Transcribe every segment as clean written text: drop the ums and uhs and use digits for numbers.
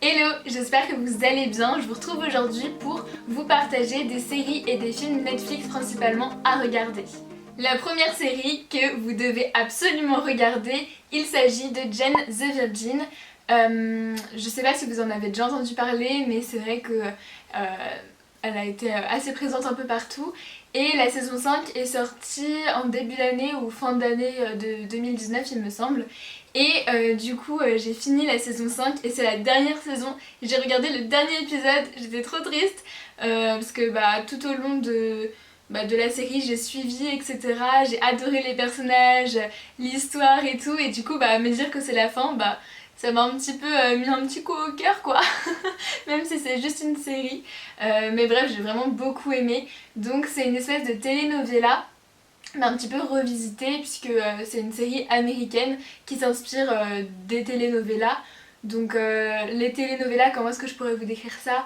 Hello, j'espère que vous allez bien. Je vous retrouve aujourd'hui pour vous partager des séries et des films Netflix principalement à regarder. La première série que vous devez absolument regarder, il s'agit de Jane the Virgin. Je sais pas si vous en avez déjà entendu parler, mais c'est vrai que elle a été assez présente un peu partout. Et la saison 5 est sortie en début d'année ou fin d'année de 2019 il me semble. Et du coup j'ai fini la saison 5 et c'est la dernière saison. J'ai regardé le dernier épisode, j'étais trop triste parce que tout au long de la série j'ai suivi etc. J'ai adoré les personnages, l'histoire et tout, et du coup me dire que c'est la fin, ça m'a un petit peu mis un petit coup au cœur quoi. Même si c'est juste une série. Mais bref, j'ai vraiment beaucoup aimé. Donc c'est une espèce de telenovela, mais un petit peu revisitée, puisque c'est une série américaine qui s'inspire des telenovelas. Donc les telenovelas, comment est-ce que je pourrais vous décrire ça?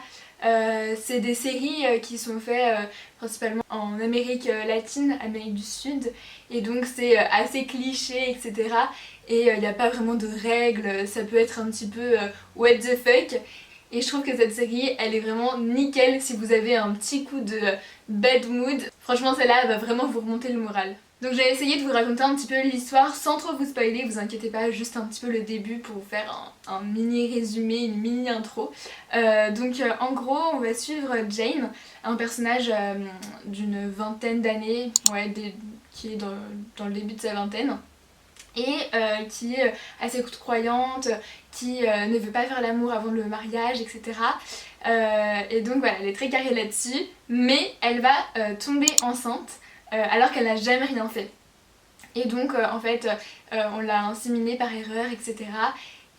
C'est des séries qui sont faites principalement en Amérique latine, Amérique du Sud, et donc c'est assez cliché, etc. Et il n'y a pas vraiment de règles, ça peut être un petit peu what the fuck. Et je trouve que cette série, elle est vraiment nickel si vous avez un petit coup de bad mood. Franchement, celle-là, elle va vraiment vous remonter le moral. Donc j'ai essayé de vous raconter un petit peu l'histoire sans trop vous spoiler, vous inquiétez pas, juste un petit peu le début pour vous faire un mini résumé, une mini intro. En gros, on va suivre Jane, un personnage d'une vingtaine d'années, qui est dans le début de sa vingtaine, et qui est assez croyante, qui ne veut pas faire l'amour avant le mariage, etc. Et donc voilà, elle est très carrée là-dessus, mais elle va tomber enceinte alors qu'elle n'a jamais rien fait. Et donc on l'a inséminée par erreur, etc.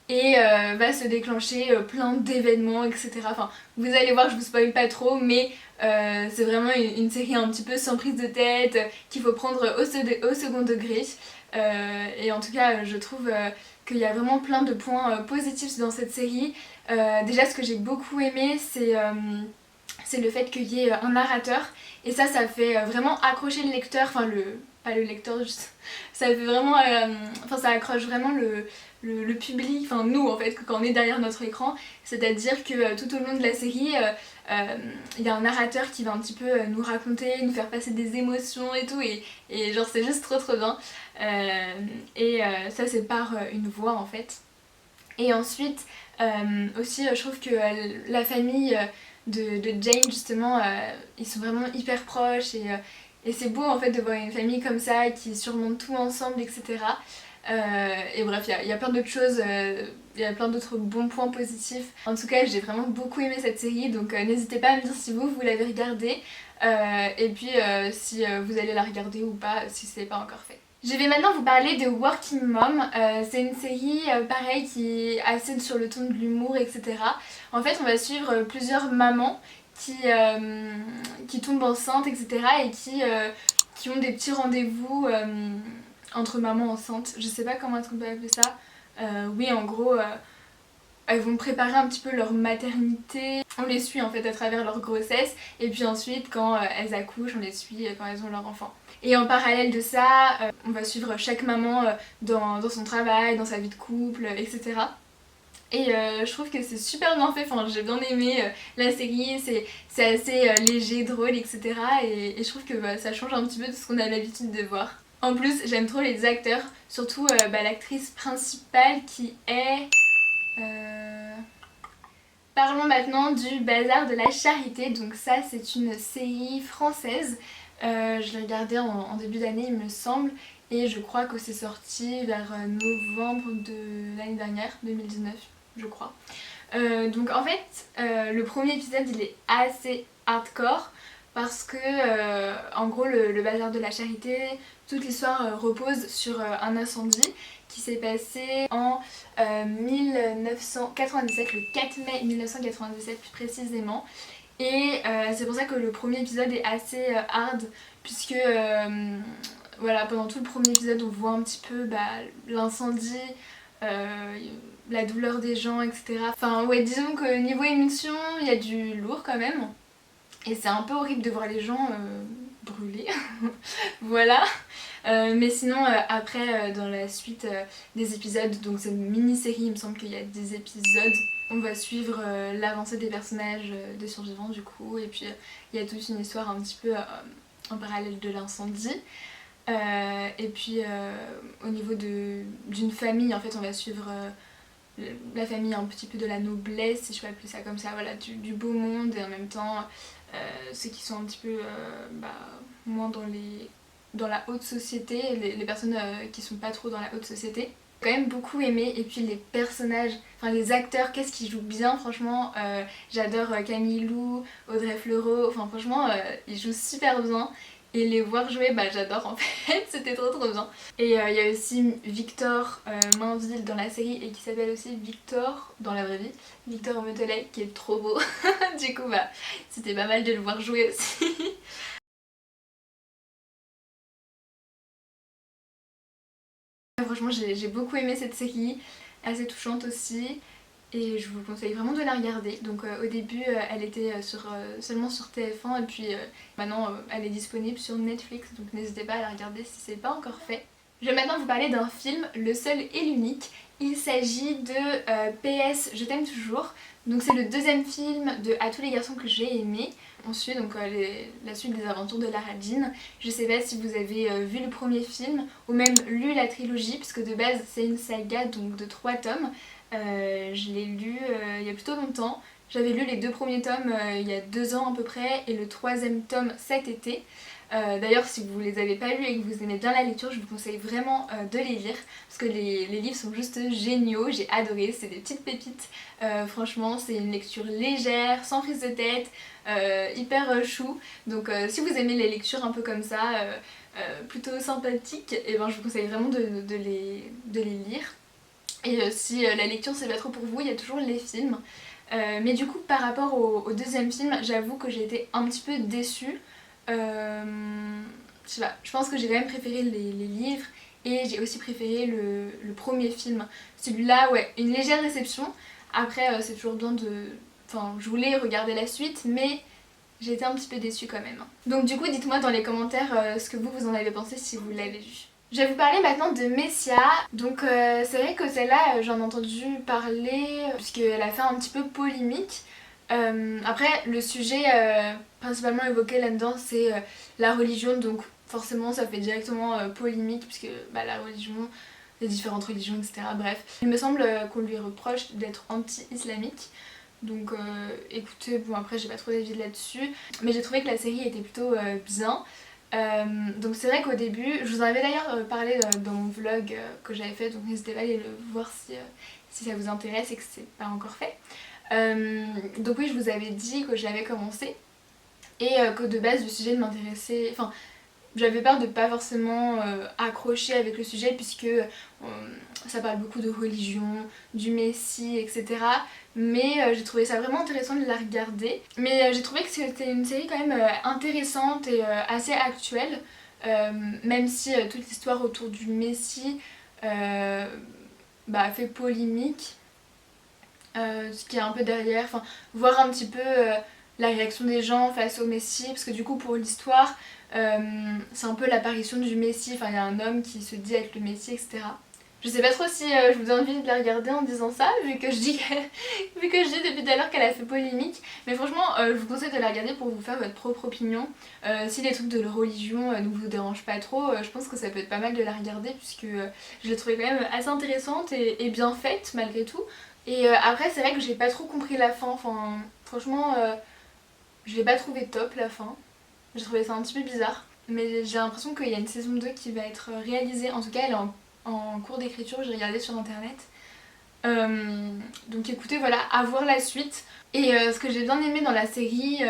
Et va se déclencher plein d'événements, etc. Enfin, vous allez voir, je vous spoil pas trop, mais c'est vraiment une série un petit peu sans prise de tête, qu'il faut prendre au second degré. Et en tout cas, je trouve qu'il y a vraiment plein de points positifs dans cette série. Déjà, ce que j'ai beaucoup aimé, c'est le fait qu'il y ait un narrateur, et ça fait vraiment accrocher le lecteur, pas le lecteur juste, ça fait vraiment, ça accroche vraiment le public, enfin nous en fait, quand on est derrière notre écran, c'est-à-dire que tout au long de la série, il y a un narrateur qui va un petit peu nous raconter, nous faire passer des émotions et tout, et genre c'est juste trop bien. Ça c'est par une voix en fait. Et ensuite, aussi je trouve que la famille de Jane justement, ils sont vraiment hyper proches, et c'est beau en fait de voir une famille comme ça qui surmonte tout ensemble, etc. Et bref, il y a plein d'autres choses, il y a plein d'autres bons points positifs. En tout cas, j'ai vraiment beaucoup aimé cette série, donc n'hésitez pas à me dire si vous l'avez regardée, et puis si vous allez la regarder ou pas, si ce n'est pas encore fait. Je vais maintenant vous parler de Working Mom. C'est une série pareil qui est assez sur le ton de l'humour, etc. En fait, on va suivre plusieurs mamans qui tombent enceintes, etc. et qui ont des petits rendez-vous entre mamans enceintes. Je sais pas comment est-ce qu'on peut appeler ça. Oui, en gros, elles vont préparer un petit peu leur maternité. On les suit en fait à travers leur grossesse, et puis ensuite quand elles accouchent, on les suit quand elles ont leur enfant. Et en parallèle de ça, on va suivre chaque maman dans son travail, dans sa vie de couple, etc. Et je trouve que c'est super bien fait, enfin, j'ai bien aimé la série, c'est assez léger, drôle, etc. Et je trouve que ça change un petit peu de ce qu'on a l'habitude de voir. En plus, j'aime trop les acteurs, surtout l'actrice principale qui est... Parlons maintenant du Bazar de la Charité. Donc ça, c'est une série française. Je l'ai regardée en début d'année, il me semble, et je crois que c'est sorti vers novembre de l'année dernière, 2019, je crois. Donc en fait, le premier épisode, il est assez hardcore parce que, en gros, le Bazar de la Charité, toute l'histoire repose sur un incendie qui s'est passé en 1997, le 4 mai 1997 plus précisément. Et c'est pour ça que le premier épisode est assez hard, puisque pendant tout le premier épisode on voit un petit peu l'incendie, la douleur des gens, etc. Enfin ouais, disons que niveau émotion il y a du lourd quand même, et c'est un peu horrible de voir les gens brûler. Voilà. Mais sinon après dans la suite des épisodes, donc c'est une mini-série, il me semble qu'il y a 10 épisodes, on va suivre l'avancée des personnages des survivants du coup, et puis il y a toute une histoire un petit peu en parallèle de l'incendie. Et puis au niveau d'une famille, en fait on va suivre la famille un petit peu de la noblesse, si je peux appeler ça comme ça, voilà, du beau monde, et en même temps ceux qui sont un petit peu moins dans la haute société, les personnes qui sont pas trop dans la haute société. J'ai quand même beaucoup aimé, et puis les personnages, enfin les acteurs, qu'est-ce qu'ils jouent bien, franchement, j'adore Camille Lou, Audrey Fleurot, enfin franchement ils jouent super bien. Et les voir jouer, j'adore en fait, c'était trop bien. Et il y a aussi Victor Mainville dans la série, et qui s'appelle aussi Victor dans la vraie vie, Victor Metelet, qui est trop beau. Du coup c'était pas mal de le voir jouer aussi. Franchement j'ai beaucoup aimé cette série, assez touchante aussi. Et je vous conseille vraiment de la regarder. Donc au début elle était seulement sur TF1, et puis maintenant elle est disponible sur Netflix, donc n'hésitez pas à la regarder si c'est pas encore fait. Je vais maintenant vous parler d'un film, le seul et l'unique. Il s'agit de PS Je t'aime toujours. Donc c'est le deuxième film de À tous les garçons que j'ai aimé. On suit donc la suite des aventures de Lara Jean. Je sais pas si vous avez vu le premier film ou même lu la trilogie, puisque de base c'est une saga donc de 3 tomes. Je l'ai lu il y a plutôt longtemps. J'avais lu les 2 premiers tomes il y a 2 ans à peu près, et le 3e tome cet été. D'ailleurs si vous les avez pas lus et que vous aimez bien la lecture, je vous conseille vraiment de les lire, parce que les livres sont juste géniaux, j'ai adoré, c'est des petites pépites. Franchement c'est une lecture légère, sans prise de tête, hyper chou. Donc si vous aimez les lectures un peu comme ça, plutôt sympathiques, et je vous conseille vraiment de les lire. Et si la lecture c'est pas trop pour vous, il y a toujours les films. Mais du coup par rapport au deuxième film, j'avoue que j'ai été un petit peu déçue. Je sais pas, je pense que j'ai quand même préféré les livres, et j'ai aussi préféré le premier film. Celui-là, ouais, une légère déception. Après c'est toujours bien de... Enfin, je voulais regarder la suite, mais j'ai été un petit peu déçue quand même. Donc du coup dites-moi dans les commentaires ce que vous en avez pensé si vous l'avez vu. Je vais vous parler maintenant de Messia. Donc c'est vrai que celle-là j'en ai entendu parler puisqu'elle a fait un petit peu polémique. Après le sujet principalement évoqué là-dedans c'est la religion, donc forcément ça fait directement polémique puisque la religion, les différentes religions, etc. Bref, il me semble qu'on lui reproche d'être anti-islamique. Donc écoutez, bon après j'ai pas trop d'avis là-dessus, mais j'ai trouvé que la série était plutôt bien. Donc c'est vrai qu'au début, je vous en avais d'ailleurs parlé dans mon vlog que j'avais fait, donc n'hésitez pas à aller le voir si ça vous intéresse et que c'est pas encore fait. Donc oui, je vous avais dit que j'avais commencé, et que de base le sujet m'intéressait, enfin j'avais peur de pas forcément accrocher avec le sujet, puisque ça parle beaucoup de religion, du Messie, etc. Mais j'ai trouvé ça vraiment intéressant de la regarder. Mais j'ai trouvé que c'était une série quand même intéressante et assez actuelle, même si toute l'histoire autour du Messie fait polémique. Ce qui est un peu derrière, enfin voir un petit peu la réaction des gens face au Messie, parce que du coup pour l'histoire c'est un peu l'apparition du Messie, enfin il y a un homme qui se dit être le Messie, etc. Je sais pas trop si je vous donne envie de la regarder en disant ça, vu que je dis depuis tout à l'heure qu'elle a fait polémique, mais franchement je vous conseille de la regarder pour vous faire votre propre opinion. Si les trucs de religion ne vous dérangent pas trop, je pense que ça peut être pas mal de la regarder, puisque je l'ai trouvée quand même assez intéressante et bien faite malgré tout. Et après c'est vrai que j'ai pas trop compris la fin, enfin franchement je l'ai pas trouvé top la fin. J'ai trouvé ça un petit peu bizarre, mais j'ai l'impression qu'il y a une saison 2 qui va être réalisée, en tout cas elle est en cours d'écriture, j'ai regardé sur internet. Donc écoutez, voilà, à voir la suite. Et ce que j'ai bien aimé dans la série,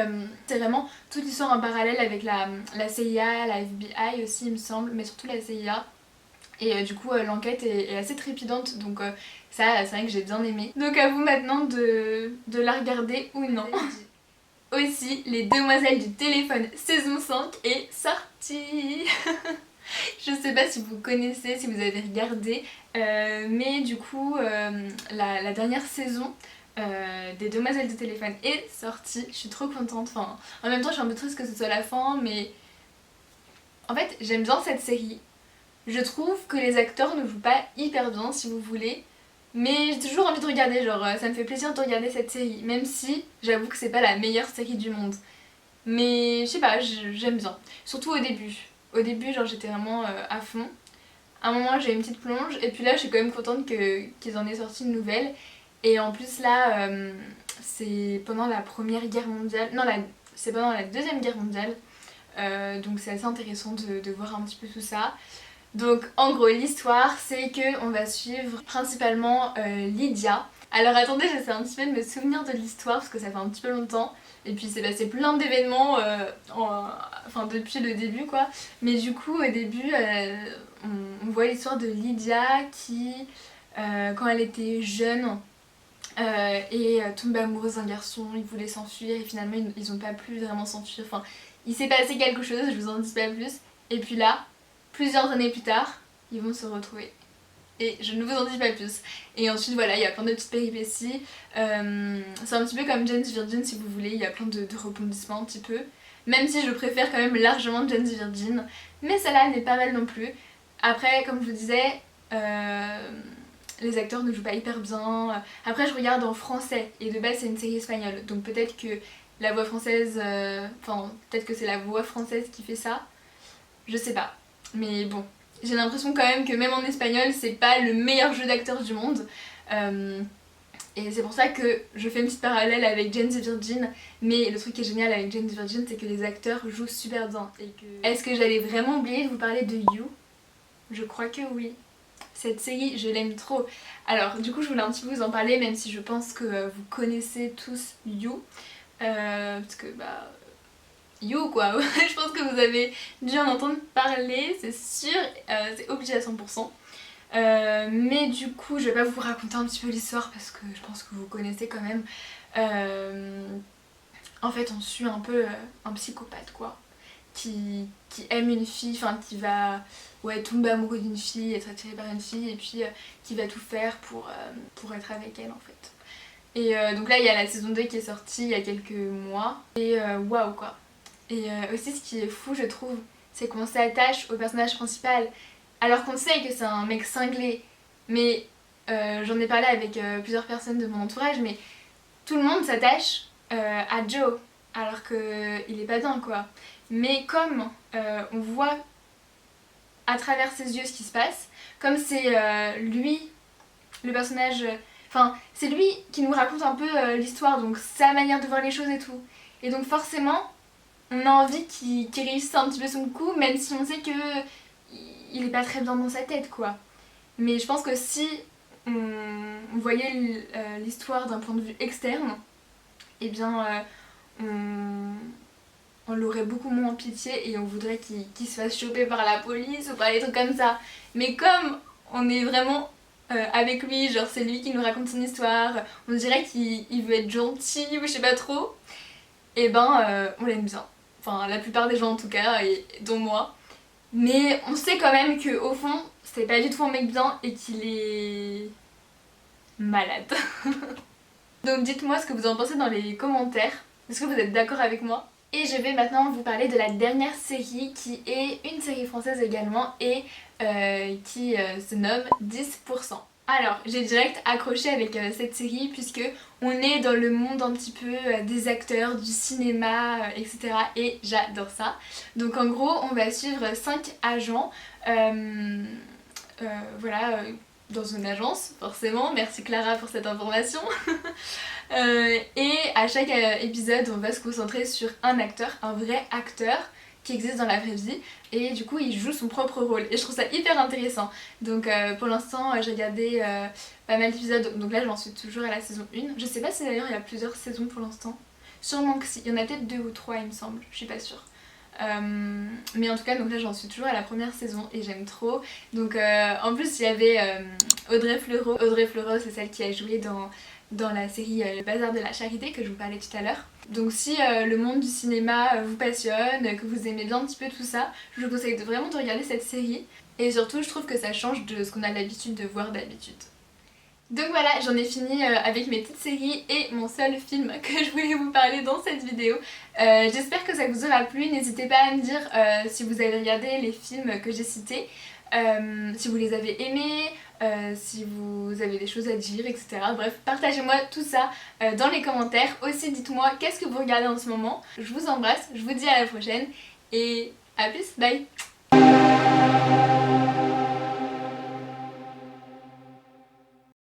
c'est vraiment toute l'histoire en parallèle avec la CIA, la FBI aussi il me semble, mais surtout la CIA. Et du coup l'enquête est assez trépidante, donc ça c'est vrai que j'ai bien aimé. Donc à vous maintenant de la regarder ou non. Aussi, Les Demoiselles du téléphone saison 5 est sortie. Je sais pas si vous connaissez, si vous avez regardé, mais du coup la dernière saison des Demoiselles du téléphone est sortie. Je suis trop contente, en même temps je suis un peu triste que ce soit la fin, mais en fait j'aime bien cette série. Je trouve que les acteurs ne jouent pas hyper bien si vous voulez. Mais j'ai toujours envie de regarder, genre ça me fait plaisir de regarder cette série. Même si j'avoue que c'est pas la meilleure série du monde. Mais je sais pas, j'aime bien. Surtout au début. Au début genre j'étais vraiment à fond. À un moment j'ai eu une petite plonge et puis là je suis quand même contente qu'ils en aient sorti une nouvelle. Et en plus là c'est pendant la première guerre mondiale, non c'est pendant la deuxième guerre mondiale. Donc c'est assez intéressant de voir un petit peu tout ça. Donc en gros l'histoire c'est que on va suivre principalement Lydia. Alors attendez, j'essaie un petit peu de me souvenir de l'histoire parce que ça fait un petit peu longtemps. Et puis c'est passé plein d'événements enfin depuis le début quoi. Mais du coup au début on voit l'histoire de Lydia qui quand elle était jeune tombe amoureuse d'un garçon, ils voulaient s'enfuir et finalement ils ont pas pu vraiment s'enfuir. Enfin il s'est passé quelque chose, je vous en dis pas plus. Et puis là, plusieurs années plus tard, ils vont se retrouver. Et je ne vous en dis pas plus. Et ensuite voilà, il y a plein de petites péripéties. C'est un petit peu comme Jane the Virgin si vous voulez, il y a plein de rebondissements un petit peu. Même si je préfère quand même largement Jane the Virgin. Mais celle-là elle est pas mal non plus. Après, comme je vous disais, les acteurs ne jouent pas hyper bien. Après je regarde en français et de base c'est une série espagnole. Donc peut-être que la voix française, enfin peut-être que c'est la voix française qui fait ça. Je sais pas. Mais bon, j'ai l'impression quand même que même en espagnol, c'est pas le meilleur jeu d'acteur du monde. Et c'est pour ça que je fais une petite parallèle avec Jane the Virgin. Mais le truc qui est génial avec Jane the Virgin, c'est que les acteurs jouent super bien. Est-ce que j'allais vraiment oublier de vous parler de You? Je crois que oui. Cette série, je l'aime trop. Alors, du coup, je voulais un petit peu vous en parler, même si je pense que vous connaissez tous You. Parce que, bah... You quoi, je pense que vous avez dû en entendre parler, c'est sûr, c'est obligé à 100%. Mais du coup je vais pas vous raconter un petit peu l'histoire parce que je pense que vous connaissez quand même. En fait on suit un peu un psychopathe quoi, qui aime une fille, enfin qui va tomber amoureux d'une fille, être attiré par une fille et puis qui va tout faire pour être avec elle en fait. Et donc là il y a la saison 2 qui est sortie il y a quelques mois et waouh quoi. Et aussi ce qui est fou je trouve, c'est qu'on s'attache au personnage principal alors qu'on sait que c'est un mec cinglé. Mais j'en ai parlé avec plusieurs personnes de mon entourage, mais tout le monde s'attache à Joe alors qu'il est pas bien quoi. Mais comme on voit à travers ses yeux ce qui se passe, comme c'est lui, le personnage... Enfin, c'est lui qui nous raconte un peu l'histoire, donc sa manière de voir les choses et tout. Et donc forcément, on a envie qu'il réussisse un petit peu son coup, même si on sait que il est pas très bien dans sa tête quoi. Mais je pense que si on voyait l'histoire d'un point de vue externe, eh bien on l'aurait beaucoup moins en pitié et on voudrait qu'il se fasse choper par la police ou par des trucs comme ça. Mais comme on est vraiment avec lui, genre c'est lui qui nous raconte son histoire, on dirait qu'il veut être gentil ou je sais pas trop, et ben on l'aime bien. Enfin la plupart des gens en tout cas, et dont moi. Mais on sait quand même qu'au fond, c'est pas du tout un mec bien et qu'il est malade. Donc dites-moi ce que vous en pensez dans les commentaires. Est-ce que vous êtes d'accord avec moi? Et je vais maintenant vous parler de la dernière série qui est une série française également et qui se nomme 10%. Alors j'ai direct accroché avec cette série puisque on est dans le monde un petit peu des acteurs, du cinéma, etc. Et j'adore ça. Donc en gros on va suivre 5 agents voilà, dans une agence forcément, merci Clara pour cette information. Et à chaque épisode on va se concentrer sur un acteur, un vrai acteur qui existe dans la vraie vie et du coup il joue son propre rôle et je trouve ça hyper intéressant. Donc pour l'instant j'ai regardé pas mal d'épisodes, donc là j'en suis toujours à la saison 1. Je sais pas si d'ailleurs il y a plusieurs saisons pour l'instant, sûrement que si, il y en a peut-être 2 ou 3 il me semble, je suis pas sûre. Mais en tout cas donc là j'en suis toujours à la première saison et j'aime trop. Donc en plus il y avait Audrey Fleurot. Audrey Fleurot c'est celle qui a joué dans la série Le Bazar de la Charité que je vous parlais tout à l'heure. Donc si le monde du cinéma vous passionne, que vous aimez bien un petit peu tout ça, je vous conseille vraiment de regarder cette série. Et surtout je trouve que ça change de ce qu'on a l'habitude de voir d'habitude. Donc voilà, j'en ai fini avec mes petites séries et mon seul film que je voulais vous parler dans cette vidéo. J'espère que ça vous aura plu, n'hésitez pas à me dire si vous avez regardé les films que j'ai cités. si vous les avez aimés, si vous avez des choses à dire, etc. Bref, partagez-moi tout ça dans les commentaires. Aussi, dites-moi qu'est-ce que vous regardez en ce moment. Je vous embrasse, je vous dis à la prochaine et à plus, bye.